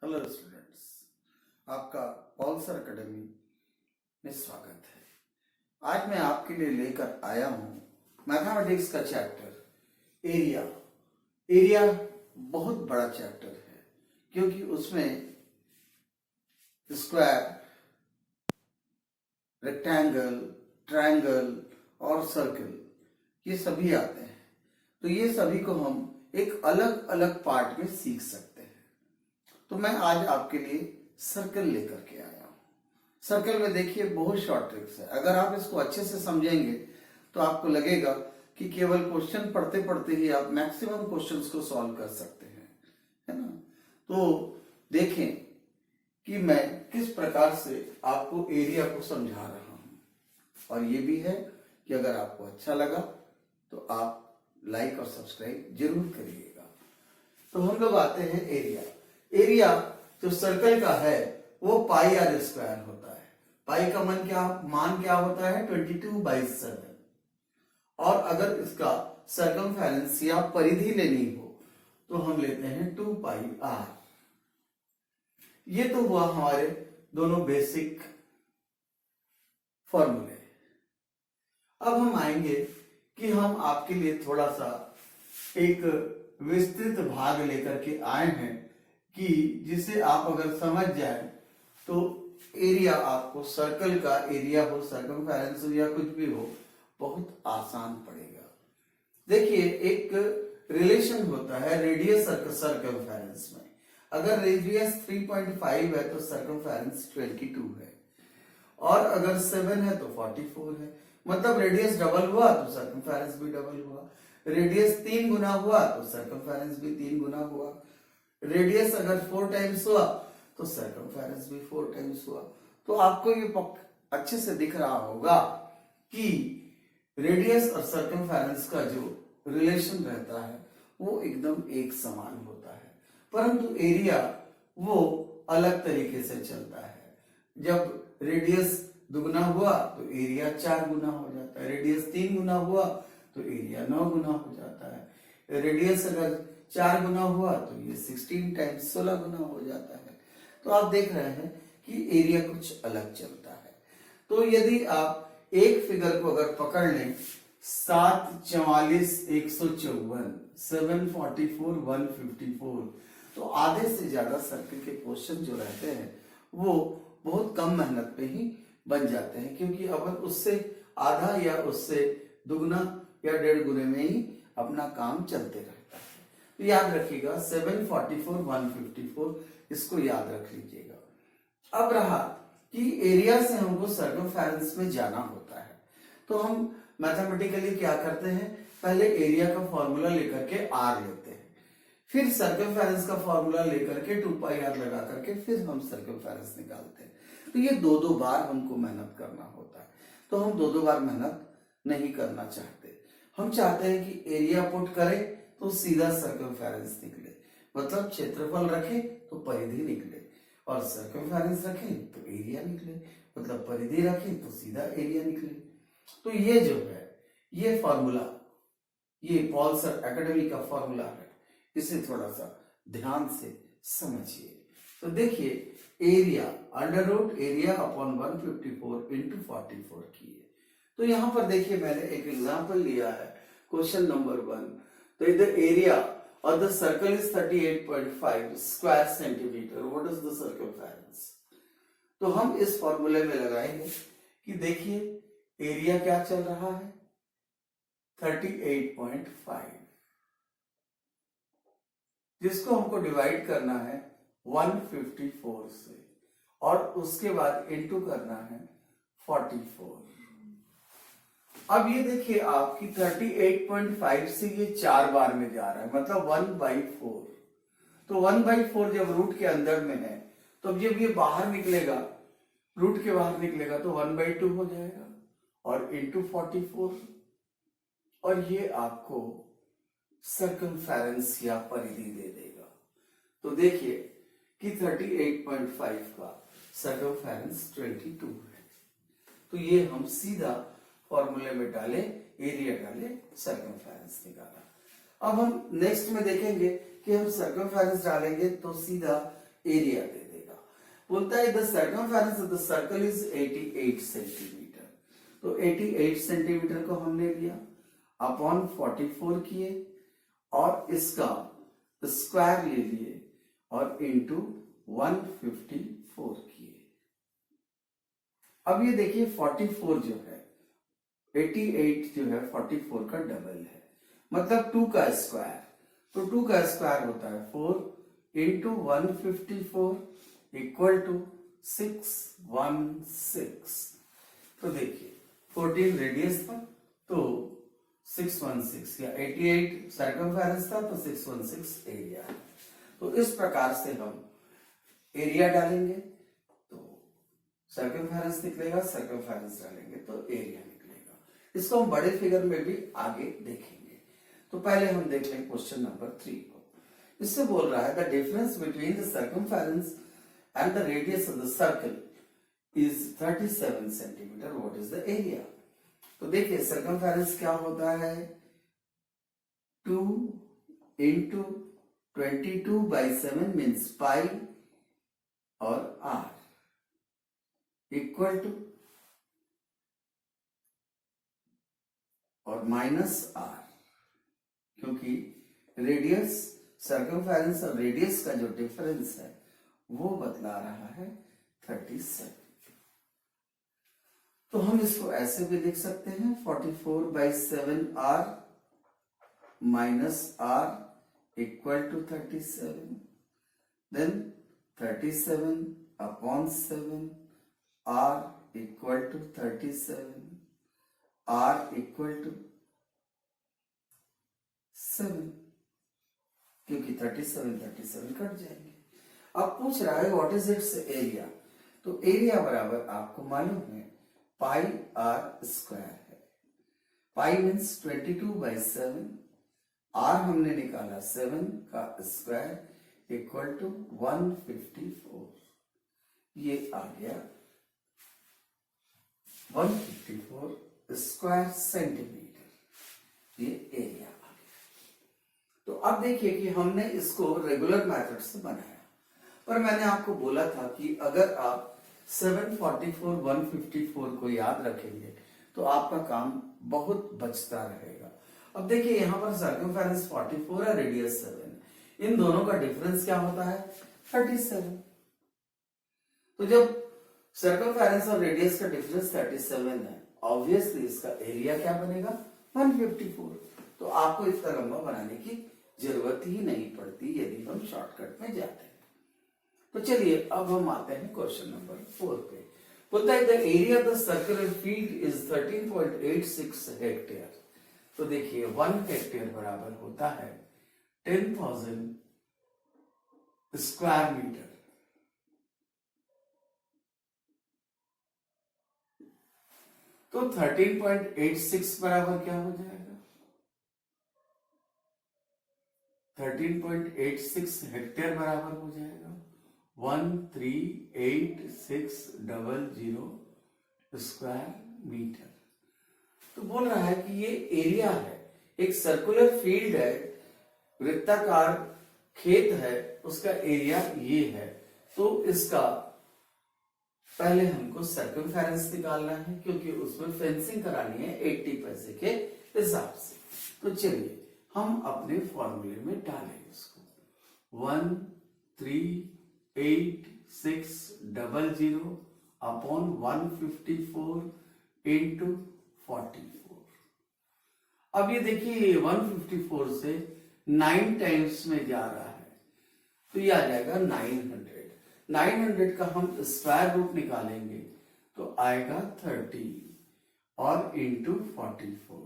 Hello students, आपका Paul sir academy में स्वागत है। आज मैं आपके लिए लेकर आया हूं मैथमेटिक्स का चैप्टर एरिया। एरिया बहुत बड़ा चैप्टर है क्योंकि उसमें स्क्वायर, रेक्टेंगल, ट्रायंगल और सर्कल ये सभी आते हैं। तो ये सभी को हम एक अलग अलग पार्ट में सीख सकते हैं। तो मैं आज आपके लिए सर्कल लेकर के आया हूं। सर्कल में देखिए बहुत शॉर्ट ट्रिक्स है। अगर आप इसको अच्छे से समझेंगे तो आपको लगेगा कि केवल क्वेश्चन पढ़ते पढ़ते ही आप मैक्सिमम क्वेश्चंस को सॉल्व कर सकते हैं, है ना। तो देखें कि मैं किस प्रकार से आपको एरिया को समझा रहा हूं। और ये भी है कि अगर आपको अच्छा लगा तो आप लाइक और सब्सक्राइब जरूर करिएगा। तो हम लोग आते हैं एरिया। एरिया जो सर्कल का है वो पाई आर स्क्वायर होता है। पाई का मान क्या होता है 22/7। और अगर इसका सर्कमफेरेंस या परिधि लेनी हो तो हम लेते हैं 2πr। ये तो हुआ हमारे दोनों बेसिक फॉर्मूले। अब हम आएंगे कि हम आपके लिए थोड़ा सा एक विस्तृत भाग लेकर के आए हैं कि जिसे आप अगर समझ जाए तो एरिया आपको सर्कल का एरिया हो, सर्कमफेरेंस हो या कुछ भी हो, बहुत आसान पड़ेगा। देखिए एक रिलेशन होता है रेडियस सर्कमफेरेंस में। अगर रेडियस 3.5 है तो सर्कमफेरेंस 22 है, और अगर 7 है तो 44 है। मतलब रेडियस डबल हुआ तो सर्कमफेरेंस भी डबल हुआ, रेडियस 3 गुना हुआ तो सर्कमफेरेंस भी 3 गुना हुआ, रेडियस अगर 4 टाइम्स हुआ तो सर्कमफेरेंस भी 4 टाइम्स हुआ। तो आपको ये अच्छे से दिख रहा होगा कि रेडियस और सर्कमफेरेंस का जो रिलेशन रहता है वो एकदम एक समान होता है। परंतु एरिया वो अलग तरीके से चलता है। जब रेडियस दुगुना हुआ तो एरिया 4 गुना हो जाता है, रेडियस 3 गुना हुआ तो एरिया 9 गुना हो जाता है, रेडियस अगर 4 गुना हुआ तो ये 16 टाइम्स 16 गुना हो जाता है। तो आप देख रहे हैं कि एरिया कुछ अलग चलता है। तो यदि आप एक फिगर को अगर पकड़ लें 7 44 154 744 154, तो आधे से ज्यादा सर्कल के क्वेश्चन जो रहते हैं वो बहुत कम मेहनत पे ही बन जाते हैं, क्योंकि अपन उससे आधा या उससे दुगना या 1.5 गुने में ही अपना काम चलते रहता है। तो याद रखिएगा 744 154, इसको याद रख लीजिएगा। अब रहा कि एरिया से हमको सर्कमफेरेंस में जाना होता है, तो हम मैथमेटिकली क्या करते हैं, पहले एरिया का फॉर्मूला लेकर के आर लेते हैं, फिर सर्कमफेरेंस का फॉर्मूला लेकर के 2πr लगा करके फिर हम सर्कमफेरेंस निकालते हैं। तो ये दो बार हमको मेहनत करना होता है। तो हम दो बार मेहनत नहीं करना चाहते। हम चाहते हैं कि एरिया पुट करें तो सीधा सर्कमफेरेंस निकले, मतलब क्षेत्रफल रखें तो परिधि निकले, और सर्कमफेरेंस रखें तो एरिया निकले, मतलब परिधि रखें तो सीधा एरिया निकले। तो ये जो है ये फॉर्मूला, ये पॉल सर एकेडमी का फॉर्मूला है, इसे थोड़ा सा ध्यान से समझिए। तो देखिए एरिया √ एरिया अपॉन 154 इंटू 44 किए। तो यहां पर देखिए मैंने एक एग्जांपल लिया है, क्वेश्चन नंबर 1। तो इधर एरिया और the circle is 38.5 square centimetre, what is the circumference. तो हम इस फॉर्मूले में लगाएंगे कि देखिए एरिया क्या चल रहा है 38.5, जिसको हमको डिवाइड करना है 154 से, और उसके बाद इनटू करना है 44। अब ये देखिए आपकी 38.5 से ये 4 बार में जा रहा है, मतलब 1/4। तो 1/4 जब रूट के अंदर में है तो जब ये बाहर निकलेगा, रूट के बाहर निकलेगा तो 1/2 हो जाएगा, और इंटू 44, और ये आपको सर्कमफेरेंस या परिधि दे देगा। तो देखिए कि 38.5 का सर्कमफेरेंस 22 है। तो ये हम सीधा फॉर्मूले में डाले, एरिया डाले, सर्कमफेरेंस निकाला। अब हम नेक्स्ट में देखेंगे कि हम सर्कमफेरेंस डालेंगे तो सीधा एरिया दे देगा। बोलता है the circumference of the circle is 88 centimetre. तो 88 सेंटीमीटर को हमने लिया, अपॉन 44 किए और इसका स्क्वायर ले लिए और इंटू 154 किए। अब ये देखिए 44 जो है 88 जो है 44 का डबल है, मतलब 2 का स्क्वायर। तो 2 का स्क्वायर होता है 4 इंटू 154 इक्वल टू 616। तो देखिए 14 रेडियस था तो 616, या 88 सर्कमफेरेंस था तो 616 एरिया है। तो इस प्रकार से हम एरिया डालेंगे तो सर्कमफेरेंस निकलेगा, सर्कमफेरेंस डालेंगे तो एरिया निकलेगा। इसको हम बड़े फिगर में भी आगे देखेंगे। तो पहले हम देख लें क्वेश्चन नंबर 3 को। इससे बोल रहा है the difference between the circumference and the radius of the circle is 37 centimetre, what is the area. तो देखिए सर्कमफेरेंस क्या होता है, 2 इंटू 22/7 मीन्स पाई और r इक्वल टू और माइनस r, क्योंकि रेडियस सर्कमफेरेंस और रेडियस का जो डिफरेंस है वो बतला रहा है 37। तो हम इसको ऐसे भी लिख सकते हैं 44/7r minus r equal to 37, then 37 upon 7 r equal to 37, r equal to 7, क्योंकि 37 कट जाएंगे। अब पूछ रहा है व्हाट इज इट्स एरिया। तो एरिया बराबर आपको मालूम है पाई आर स्क्वायर है। पाई मीन्स 22/7, आर हमने निकाला 7 का स्क्वायर इक्वल टू 154। ये आ गया 154 स्क्वायर सेंटीमीटर, ये एरिया आ गया। तो अब देखिए कि हमने इसको रेगुलर मेथड से बनाया, पर मैंने आपको बोला था कि अगर आप 744 154 को याद रखेंगे तो आपका काम बहुत बचता रहेगा। अब देखिए यहाँ पर सर्कमफेरेंस 44 है, रेडियस 7 है, इन दोनों का डिफरेंस क्या होता है 37। तो जब सर्कमफेरेंस और रेडियस का डिफरेंस 37 है, ऑब्वियसली इसका एरिया क्या बनेगा 154। तो आपको इतना लंबा बनाने की जरूरत ही नहीं पड़ती यदि हम शॉर्टकट में जाते हैं। तो चलिए अब हम आते हैं क्वेश्चन नंबर 4 पे। बोलता है the area of the circular field is 13.86 hectare. तो देखिए 1 हेक्टेयर बराबर होता है 10,000 स्क्वायर मीटर। तो 13.86 बराबर क्या हो जाएगा, 13.86 हेक्टेयर बराबर हो जाएगा 138,600 स्क्वायर मीटर। तो बोल रहा है कि ये एरिया है, एक सर्कुलर फील्ड है, वृत्ताकार खेत है, उसका एरिया ये है। तो इसका पहले हमको सर्कमफेरेंस निकालना है क्योंकि उसमें फेंसिंग करानी है 80 पैसे के हिसाब से। तो चलिए हम अपने फॉर्मूले में डालेंगे इसको 138,600 अपॉन 154 इंटू 44। अब ये देखिए 154 से 9 टाइम्स में जा रहा है तो ये आ जाएगा 900 का हम स्क्वायर रूट निकालेंगे तो आएगा 30 और इंटू 44,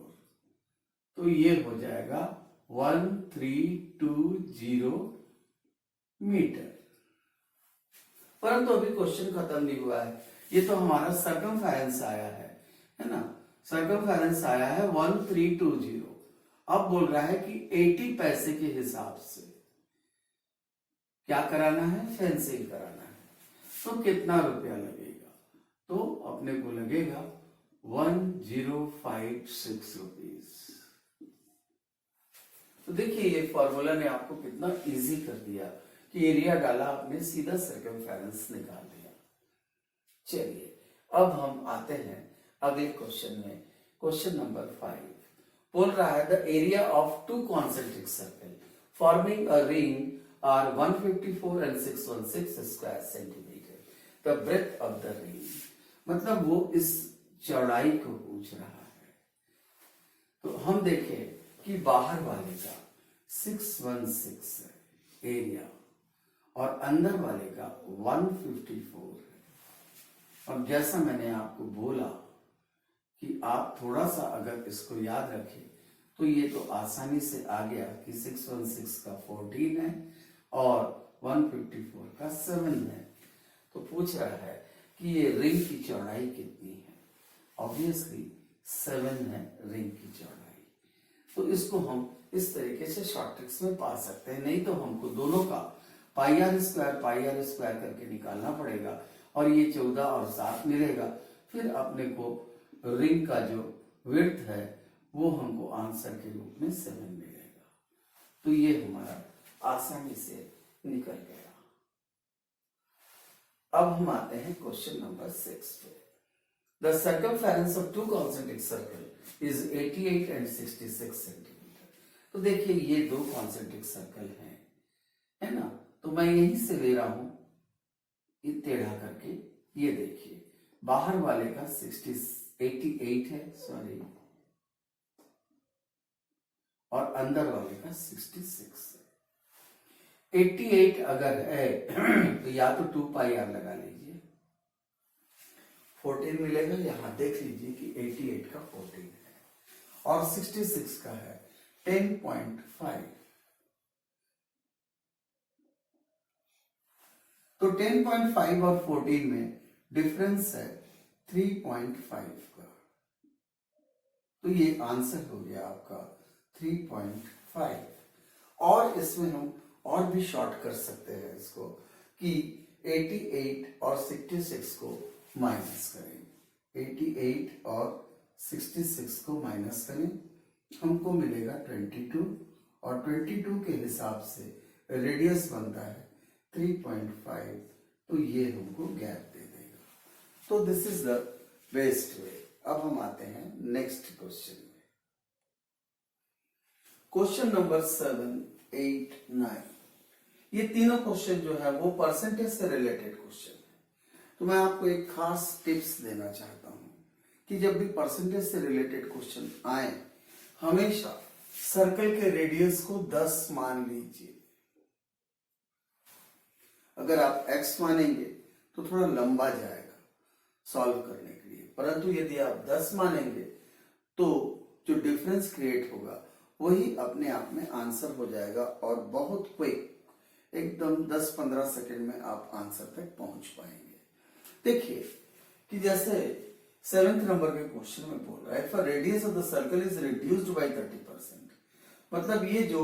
तो ये हो जाएगा 1320 मीटर। परंतु अभी क्वेश्चन खत्म नहीं हुआ है, ये तो हमारा सर्कमफेरेंस आया है ना, सर्कमफेरेंस आया है 1320। अब बोल रहा है कि 80 पैसे के हिसाब से क्या कराना है, फेंसिंग कराना है। तो कितना रुपया लगेगा, तो अपने को लगेगा 1056 रुपीज। तो देखिए ये फॉर्मूला ने आपको कितना इजी कर दिया कि एरिया डाला आपने, सीधा सर्कमफेरेंस निकाल दिया। चलिए अब हम आते हैं अगले क्वेश्चन में। क्वेश्चन नंबर 5 बोल रहा है the area of two concentric circle forming a ring are 154 and 616 square centimetre, the breadth of the ring. मतलब वो इस चौड़ाई को पूछ रहा है। तो हम देखें कि बाहर वाले का 616 है एरिया और अंदर वाले का 154 है। और जैसा मैंने आपको बोला कि आप थोड़ा सा अगर इसको याद रखें तो ये तो आसानी से आ गया कि 616 का 14 है और 154 का 7 है। तो पूछ रहा है कि ये रिंग की चौड़ाई कितनी है। ऑब्वियसली 7 है रिंग की चौड़ाई। तो इसको हम इस तरीके से शॉर्ट ट्रिक्स में पा सकते हैं, नहीं तो हमको दोनों का पाई आर स्क्वायर करके निकालना पड़ेगा और ये 14 और 7 मिलेगा। फिर अपने को रिंग का जो विड्थ है वो हमको आंसर के रूप में 7 मिलेगा। तो ये हमारा आसानी से निकल गया। अब हम आते हैं क्वेश्चन नंबर 6 पे। The circumference of two concentric circle is 88 and 66 centimetre. तो देखिए ये दो कॉन्सेंट्रिक सर्कल हैं, है ना। तो मैं यहीं से ले रहा हूं ये टेढ़ा करके। ये देखिए बाहर वाले का 88 है, सॉरी, और अंदर वाले का 66 है। 88 अगर है तो या तो 2 पाई आर लगा लीजिए, 14 मिलेगा। यहां देख लीजिए कि 88 का 14 है और 66 का है 10.5। तो 10.5 और 14 में डिफरेंस है 3.5 का। तो ये आंसर हो गया आपका 3.5। और इसमें हम और भी शॉर्ट कर सकते हैं इसको कि 88 और 66 को माइनस करें। 88 और 66 को माइनस करें, हमको मिलेगा 22 और 22 के हिसाब से रेडियस बनता है 3.5। तो ये हमको गैप दे देगा। तो this is the best way. अब हम आते हैं नेक्स्ट क्वेश्चन में। Question number 7, 8, 9। ये तीनों क्वेश्चन जो है वो परसेंटेज से रिलेटेड क्वेश्चन है। तो मैं आपको एक खास टिप्स देना चाहता हूं कि जब भी परसेंटेज से रिलेटेड क्वेश्चन आए हमेशा सर्कल के रेडियस को 10 मान लीजिए। अगर आप x मानेंगे तो थोड़ा लंबा जाएगा सॉल्व करने के लिए, परंतु यदि आप 10 मानेंगे तो जो डिफरेंस क्रिएट होगा वही अपने आप में आंसर हो जाएगा और बहुत क्विक, एकदम 10-15 सेकंड में आप आंसर तक पहुंच पाएंगे। देखिए कि जैसे 7th नंबर के क्वेश्चन में बोल रहा है for radius of the circle is reduced by 30%। मतलब ये जो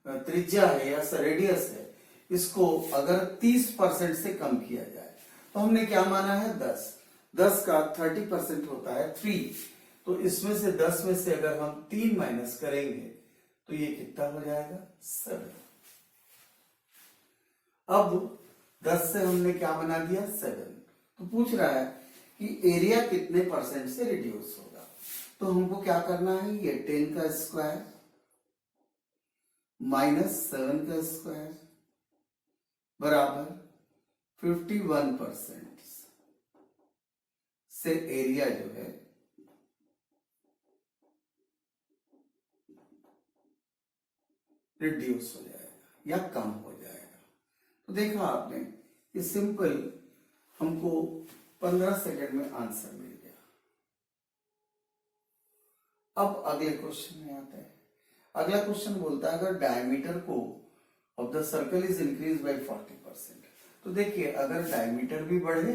त्रिज्या है या रेडियस है इसको अगर 30% से कम किया जाए तो हमने क्या माना है 10 का 30% होता है 3। तो इसमें से 10 में से अगर हम 3 माइनस करेंगे तो ये कितना हो जाएगा 7। अब 10 से हमने क्या बना दिया 7। तो पूछ रहा है कि एरिया कितने परसेंट से रिड्यूस होगा। तो हमको क्या करना है, ये 10 का स्क्वायर माइनस 7 का स्क्वायर बराबर 51% से एरिया जो है रिड्यूस हो जाएगा या कम हो जाएगा। तो देखा आपने ये सिंपल हमको 15 सेकंड में आंसर मिल गया। अब अगले क्वेश्चन में आते हैं। अगला क्वेश्चन बोलता है अगर डायमीटर को of the circle is increase by 40%। तो देखिए अगर डायमीटर भी बढ़े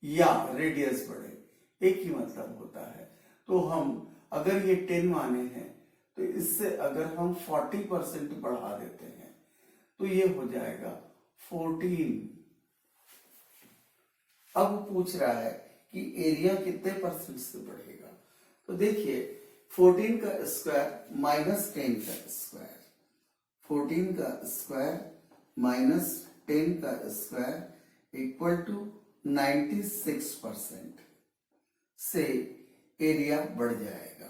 या रेडियस बढ़े एक ही मतलब होता है। तो हम अगर ये 10 माने हैं तो इससे अगर हम 40% बढ़ा देते हैं तो ये हो जाएगा 14। अब पूछ रहा है कि एरिया कितने परसेंट से बढ़ेगा। तो देखिए 14 का स्क्वायर माइनस 10 का स्क्वायर, 14 का स्क्वायर माइनस 10 का स्क्वायर इक्वल टू 96% से एरिया बढ़ जाएगा।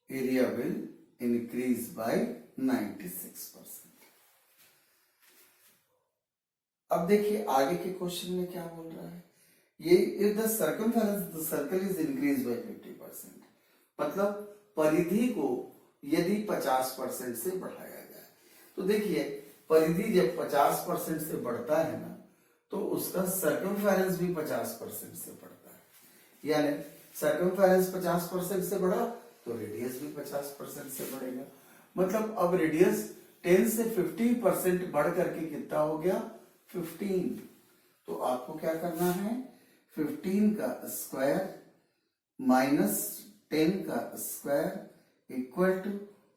Area will increase by 96%। अब देखिए आगे के क्वेश्चन में क्या बोल रहा है, ये if the circumference the circle is increase by 50%, मतलब परिधि को यदि 50% से बढ़ाया जाए, तो देखिए परिधि जब 50% से बढ़ता है ना, तो उसका सर्कमफेरेंस भी 50% से बढ़ता है। यानी सर्कमफेरेंस 50% से बढ़ा तो रेडियस भी 50% से बढ़ेगा। मतलब अब रेडियस 10 से 50% बढ़ करके कितना हो गया, 15। तो आपको क्या करना है, 15 का स्क्वायर माइनस 10 का स्क्वायर इक्वल टू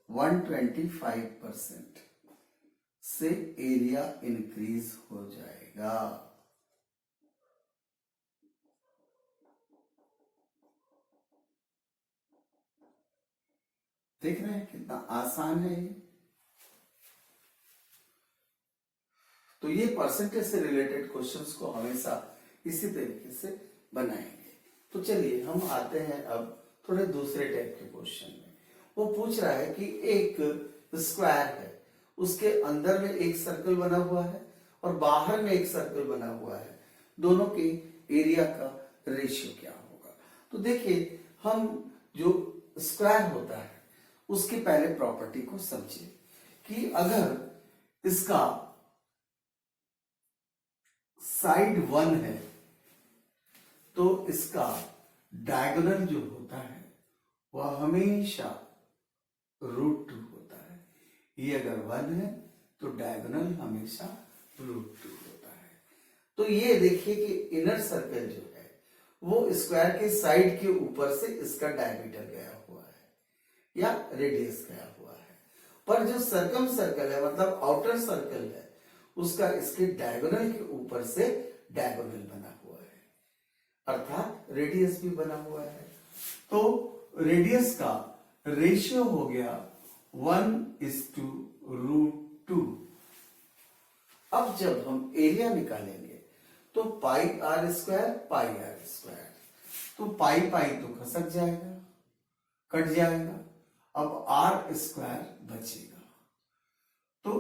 125% से एरिया इंक्रीज हो जाएगा। देख रहे हैं कितना आसान है ये। तो ये परसेंटेज से रिलेटेड क्वेश्चंस को हमेशा इसी तरीके से बनाएंगे। तो चलिए हम आते हैं अब थोड़े दूसरे टाइप के क्वेश्चन में। वो पूछ रहा है कि एक स्क्वायर है, उसके अंदर में एक सर्कल बना हुआ है और बाहर में एक सर्कल बना हुआ है, दोनों के एरिया का रेशियो क्या होगा। तो देखिए हम जो स्क्वायर होता है उसकी पहले प्रॉपर्टी को समझिए कि अगर इसका साइड 1 है तो इसका डायगोनल जो होता है वह हमेशा √2 होता है। ये अगर 1 है तो डायगोनल हमेशा √2 होता है। तो ये देखिए कि इनर सर्कल जो है वो स्क्वायर के साइड के ऊपर से इसका डायमीटर गया हुआ है या रेडियस गया हुआ है, पर जो सर्कम सर्कल है मतलब आउटर सर्कल है उसका इसके डायगोनल के ऊपर से डायगोनल बना हुआ है, अर्थात रेडियस भी बना हुआ है। तो रेडियस का रेशियो हो गया 1:√2। अब जब हम एरिया निकालेंगे तो πr², तो पाई तो खसक जाएगा, कट जाएगा, अब r² बचेगा। तो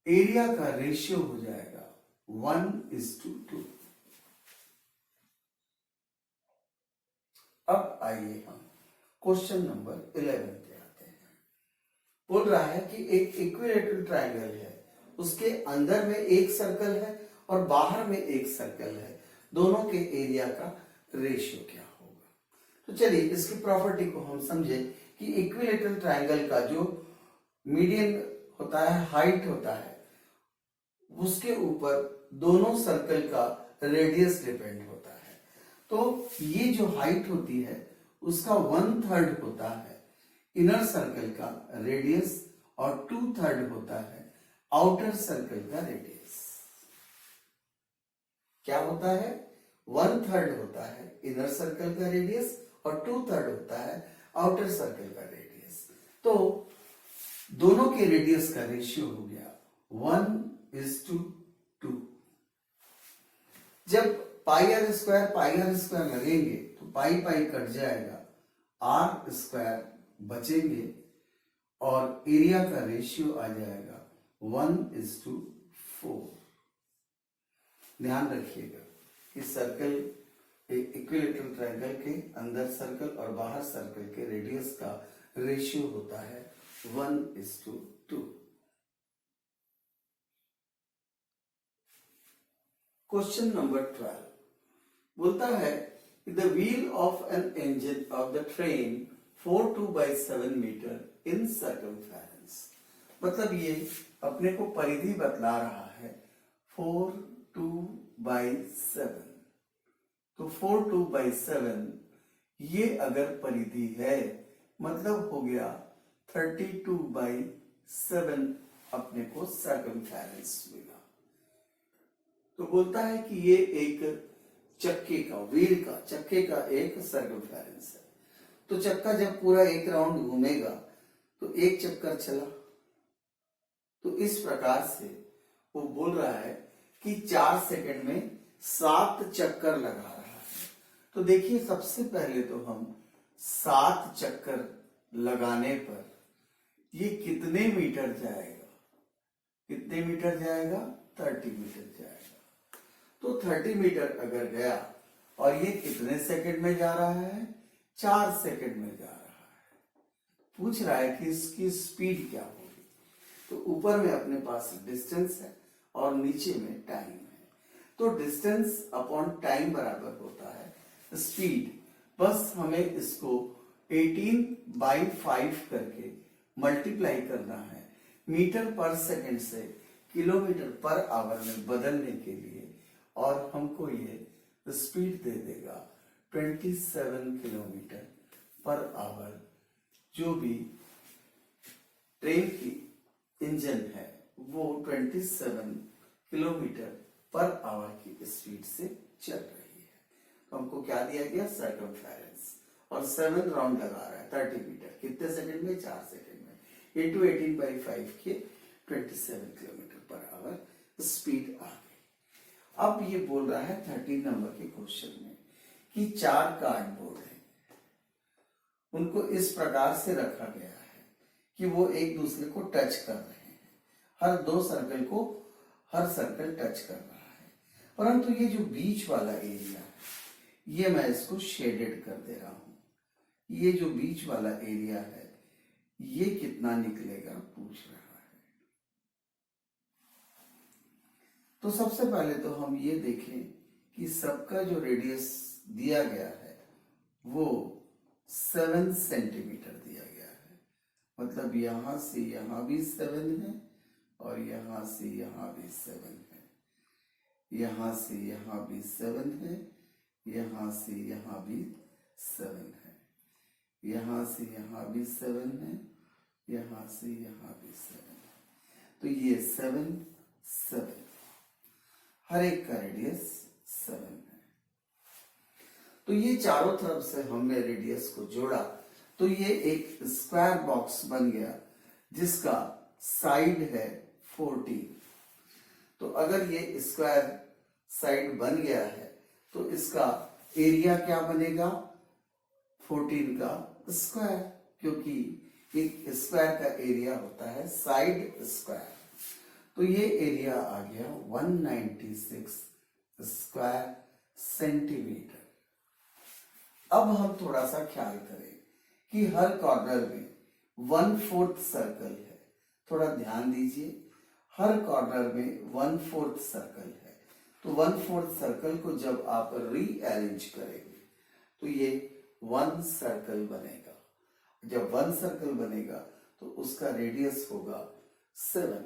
एरिया का रेशियो हो जाएगा 1:2। अब आइए हम क्वेश्चन नंबर 11 पे आते हैं। बोल रहा है कि एक इक्विलेटरल ट्रायंगल है, उसके अंदर में एक सर्कल है और बाहर में एक सर्कल है, दोनों के एरिया का रेशियो क्या होगा। तो चलिए इसकी प्रॉपर्टी को हम समझे कि इक्विलेटरल ट्रायंगल का जो मीडियन होता है, हाइट होता है, उसके ऊपर दोनों सर्कल का रेडियस डिपेंड होता है। तो ये जो हाइट होती है उसका 1/3 होता है इनर सर्कल का रेडियस और 2/3 होता है आउटर सर्कल का रेडियस। क्या होता है, 1/3 होता है इनर सर्कल का रेडियस और 2/3 होता है आउटर सर्कल का रेडियस। तो दोनों के रेडियस का रेशियो हो गया 1:2। जब πr² लगेंगे तो पाई कट जाएगा, r² बचेंगे और एरिया का रेशियो आ जाएगा 1:4। ध्यान रखिएगा कि सर्कल इक्विलेटरल ट्रायंगल के अंदर सर्कल और बाहर सर्कल के रेडियस का रेशियो होता है 1:2। क्वेश्चन नंबर 12 बोलता है the wheel of an engine of the train 42/7 metre in circumference. मतलब ये अपने को परिधि बतला रहा है 42/7। तो 42/7 ये अगर परिधि है मतलब हो गया 32/7 अपने को सर्कमफेरेंस मिला। तो बोलता है कि ये एक चक्के का, व्हील का, चक्के का एक सर्कमफेरेंस है। तो चक्का जब पूरा एक राउंड घूमेगा तो एक चक्कर चला। तो इस प्रकार से वो बोल रहा है कि 4 सेकंड में 7 चक्कर लगा रहा है। तो देखिए सबसे पहले तो हम 7 चक्कर लगाने पर ये कितने मीटर जाएगा, कितने मीटर जाएगा, 30 मीटर जाएगा। तो 30 मीटर अगर गया और ये कितने सेकंड में जा रहा है, 4 सेकंड में जा रहा है। पूछ रहा है कि इसकी स्पीड क्या होगी। तो ऊपर में अपने पास डिस्टेंस है और नीचे में टाइम है। तो डिस्टेंस अपॉन टाइम बराबर होता है स्पीड। बस हमें इसको 18/5 करके मल्टीप्लाई करना है मीटर पर सेकंड से किलोमीटर पर आवर में बदलने के लिए, और हमको ये स्पीड दे देगा 27 किलोमीटर पर आवर। जो भी ट्रेन की इंजन है वो 27 किलोमीटर पर आवर की स्पीड से चल रही है। तो हमको क्या दिया गया, सर्कमफेरेंस, और 7 राउंड लगा रहा है 30 मीटर, कितने सेकंड में, 4 सेकंड में, इंटू 18/5 के 27 किलोमीटर पर आवर स्पीड आ गई। अब ये बोल रहा है 13 नंबर के क्वेश्चन में कि 4 कार्डबोर्ड है, उनको इस प्रकार से रखा गया है कि वो एक दूसरे को टच कर रहे हैं। हर 2 सर्कल को हर सर्कल टच कर रहा है, परंतु ये जो बीच वाला एरिया है ये मैं इसको शेडेड कर दे रहा हूं। ये जो बीच वाला एरिया है ये कितना निकलेगा पूछ रहा है। तो सबसे पहले तो हम ये देखें कि सबका जो रेडियस दिया गया है वो 7 सेंटीमीटर दिया गया है। मतलब यहां से यहां भी 7 है और यहां से यहां भी 7 है, यहां से यहां भी 7 है, यहां से यहां भी 7 है, यहां से यहां भी 7 है, यहां से यहां भी 7 है। तो ये 7 7, हर एक का रेडियस 7 है। तो ये चारों तरफ से हमने रेडियस को जोड़ा तो ये एक स्क्वायर बॉक्स बन गया जिसका साइड है 14। तो अगर ये स्क्वायर साइड बन गया है तो इसका एरिया क्या बनेगा, 14 का स्क्वायर, क्योंकि एक स्क्वायर का एरिया होता है साइड स्क्वायर। तो ये एरिया आ गया 196 स्क्वायर सेंटीमीटर। अब हम थोड़ा सा ख्याल करें कि हर कॉर्नर में 1/4 सर्कल है। थोड़ा ध्यान दीजिए, हर कॉर्नर में 1/4 सर्कल है। तो 1/4 सर्कल को जब आप रीअरेंज करेंगे तो ये 1 सर्कल बनेगा। जब 1 सर्कल बनेगा तो उसका रेडियस होगा 7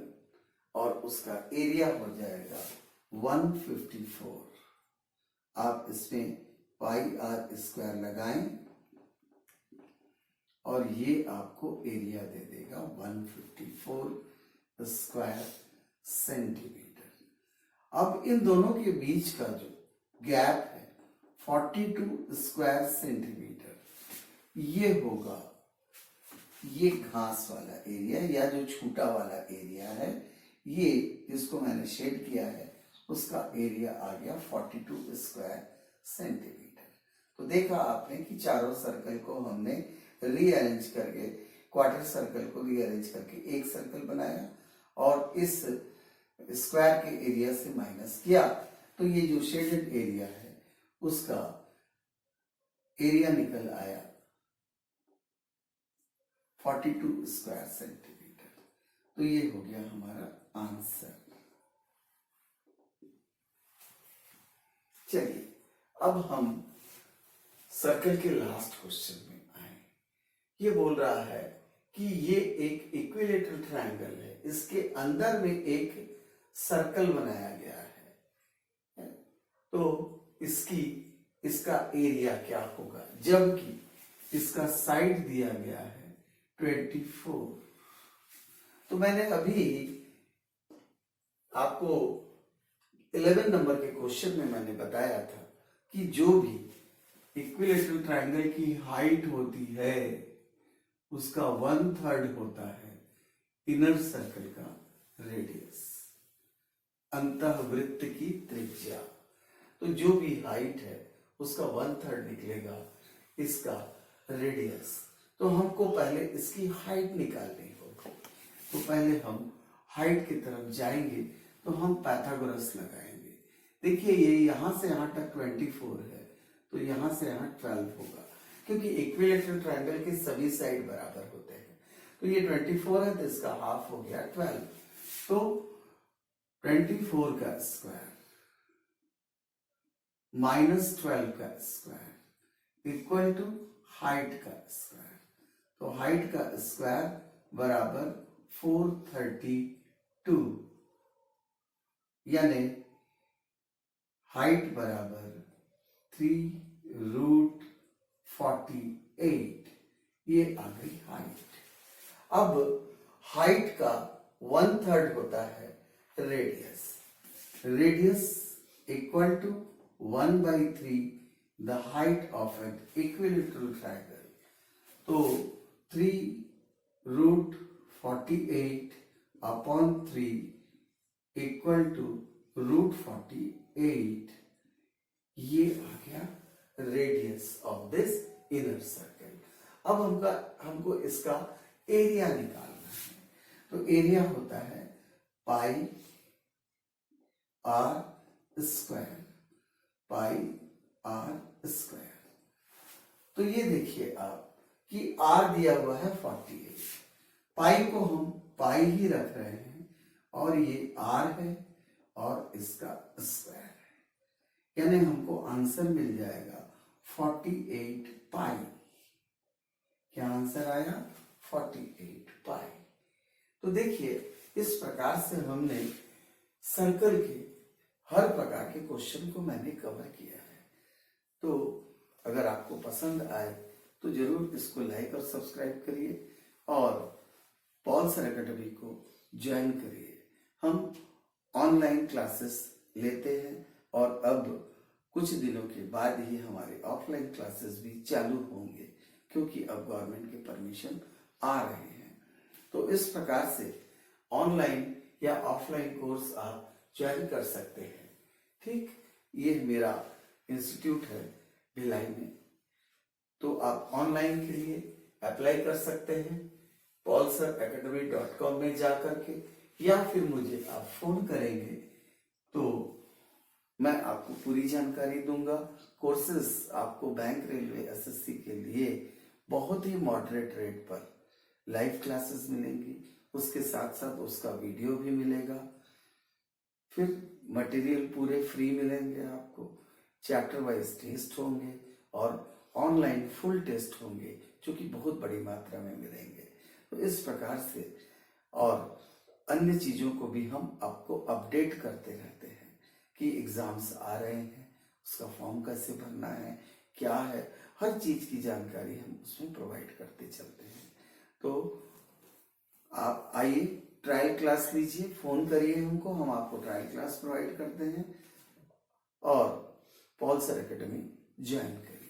और उसका एरिया हो जाएगा 154। आप इसमें πr² लगाएं और ये आपको एरिया दे देगा 154 स्क्वायर सेंटीमीटर। अब इन दोनों के बीच का जो गैप है 42 स्क्वायर सेंटीमीटर, ये होगा ये घास वाला एरिया या जो छोटा वाला एरिया है, ये जिसको मैंने शेड किया है उसका एरिया आ गया 42 स्क्वायर सेंटीमीटर। तो देखा आपने कि चारों सर्कल को हमने रीअरेंज करके, क्वार्टर सर्कल को रीअरेंज करके एक सर्कल बनाया और इस स्क्वायर के एरिया से माइनस किया तो ये जो शेडेड एरिया है उसका एरिया निकल आया 42 स्क्वायर सेंटीमीटर। तो ये हो गया हमारा आंसर। चलिए अब हम सर्कल के लास्ट क्वेश्चन में आए। ये बोल रहा है कि ये एक इक्विलेटरल ट्रायंगल है, इसके अंदर में एक सर्कल बनाया गया है। तो इसका एरिया क्या होगा, जबकि इसका साइड दिया गया है 24। तो मैंने अभी आपको 11 नंबर के क्वेश्चन में मैंने बताया था कि जो भी इक्विलेटरल ट्रायंगल की हाइट होती है उसका 1/3 होता है इनर सर्कल का रेडियस, अंतःवृत्त की त्रिज्या। तो जो भी हाइट है उसका 1/3 निकलेगा इसका रेडियस। तो हमको पहले इसकी हाइट निकालनी होगी। तो पहले हम हाइट की तरफ जाएंगे तो हम पाइथागोरस लगाएंगे। देखिए ये यहां से यहां तक 24 है, तो यहां से यहां 12 होगा, क्योंकि इक्विलेटरल ट्रायंगल के सभी साइड बराबर होते हैं। तो ये 24 है तो इसका हाफ हो गया 12। तो 24 का स्क्वायर माइनस 12 का स्क्वायर इक्वल टू हाइट का स्क्वायर। तो हाइट का स्क्वायर बराबर 432, यानी हाइट बराबर 3√48। ये आ गई हाइट। अब हाइट का 1/3 होता है radius. Radius equal to 1/3 the height of an equilateral triangle. तो 3√48 अपॉन 3 इक्वल टू √48। ये आ गया radius of this inner circle. अब हमको इसका एरिया निकालना है। तो एरिया होता है pi R square, pi R square. तो ये देखिए आप कि आर दिया हुआ है 48, पाई को हम पाई ही रख रहे हैं और ये आर है और इसका स्क्वायर है, यानी हमको आंसर मिल जाएगा 48 पाई। क्या आंसर आया? 48 पाई। तो देखिए इस प्रकार से हमने सर्कल के हर प्रकार के क्वेश्चन को मैंने कवर किया है। तो अगर आपको पसंद आए तो जरूर इसको लाइक और सब्सक्राइब करिए और पॉल सर एकेडमी को ज्वाइन करिए। हम ऑनलाइन क्लासेस लेते हैं और अब कुछ दिनों के बाद ही हमारे ऑफलाइन क्लासेस भी चालू होंगे, क्योंकि अब गवर्नमेंट के परमिशन आ रहे हैं। तो इस प्रकार से ऑनलाइन या ऑफलाइन कोर्स आप ज्वाइन कर सकते हैं। ठीक, ये मेरा इंस्टीट्यूट है भिलाई में। तो आप ऑनलाइन के लिए अप्लाई कर सकते हैं paulsiracademy.com में जाकर के, या फिर मुझे आप फोन करेंगे तो मैं आपको पूरी जानकारी दूंगा। कोर्सेज आपको बैंक, रेलवे, एसएससी के लिए बहुत ही मॉडरेट रेट पर लाइव क्लासेस मिलेंगी। उसके साथ साथ उसका वीडियो भी मिलेगा। फिर मटेरियल पूरे फ्री मिलेंगे आपको। चैप्टर वाइज टेस्ट होंगे और ऑनलाइन फुल टेस्ट होंगे, जो कि बहुत बड़ी मात्रा में मिलेंगे। तो इस प्रकार से और अन्य चीजों को भी हम आपको अपडेट करते रहते हैं कि एग्जाम्स आ रहे हैं, उसका फॉर्म कैसे भरना है, क्या है, हर चीज की जानकारी हम उसमें प्रोवाइड करते चलते हैं। तो आप आइए, ट्रायल क्लास लीजिए, फोन करिए हमको, हम आपको ट्रायल क्लास प्रोवाइड करते हैं। और पॉल सर एकेडमी ज्वाइन करिए।